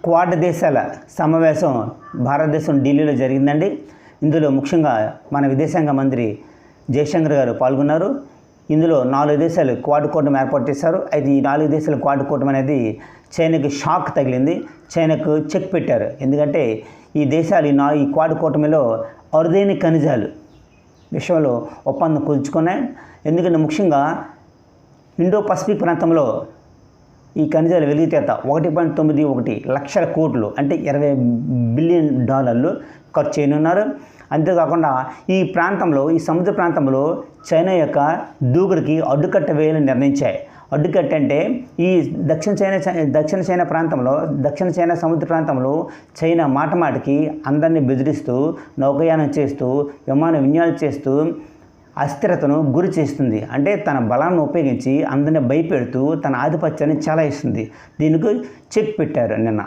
Quad దేశాల సమావేశం భారతదేశం ఢిల్లీలో జరిగిందండి. ఇందులో ముఖ్యంగా మన విదేశాంగ మంత్రి జయశంకర్ గారు పాల్గొన్నారు. ఇందులో 4 దేశాలు క్వాడ్ కూటమి ఏర్పాటు చేశారు. అయితే ఈ 4 దేశాల క్వాడ్ కూటమి అనేది చైనాకి షాక్ తగిలింది. చైనాకు చెక్ పెట్టారు. ఎందుకంటే ఈ దేశాలు ఈ క్వాడ్ కూటమిలో అరుదైన ఖనిజాలు విషయంలో ఒప్పందం కుదుర్చుకున్నాయి. ఎందుకంటే ముఖ్యంగా ఇండో పసిఫిక్ ప్రాంతంలో ఈ ఖనిజాల వెలికితేత 1.91 లక్షల కోట్లు అంటే $20 బిలియన్ ఖర్చు చేయనున్నారు. అంతేకాకుండా ఈ ప్రాంతంలో, ఈ సముద్ర ప్రాంతంలో చైనా యొక్క దూకుడికి అడ్డుకట్ట వేయాలని నిర్ణయించాయి. అడ్డుకట్ట అంటే ఈ దక్షిణ చైనా సముద్ర ప్రాంతంలో చైనా మాటికి అందరినీ బెదిరిస్తూ, నౌకాయానం చేస్తూ, విమాన విన్యాసాలు చేస్తూ అస్థిరతను గురి చేస్తుంది. అంటే తన బలాన్ని ఉపయోగించి అందరిని భయపెడుతూ తన ఆధిపత్యాన్ని చెలాయిస్తుంది. దీనికి చెక్ పెట్టారు నిన్న.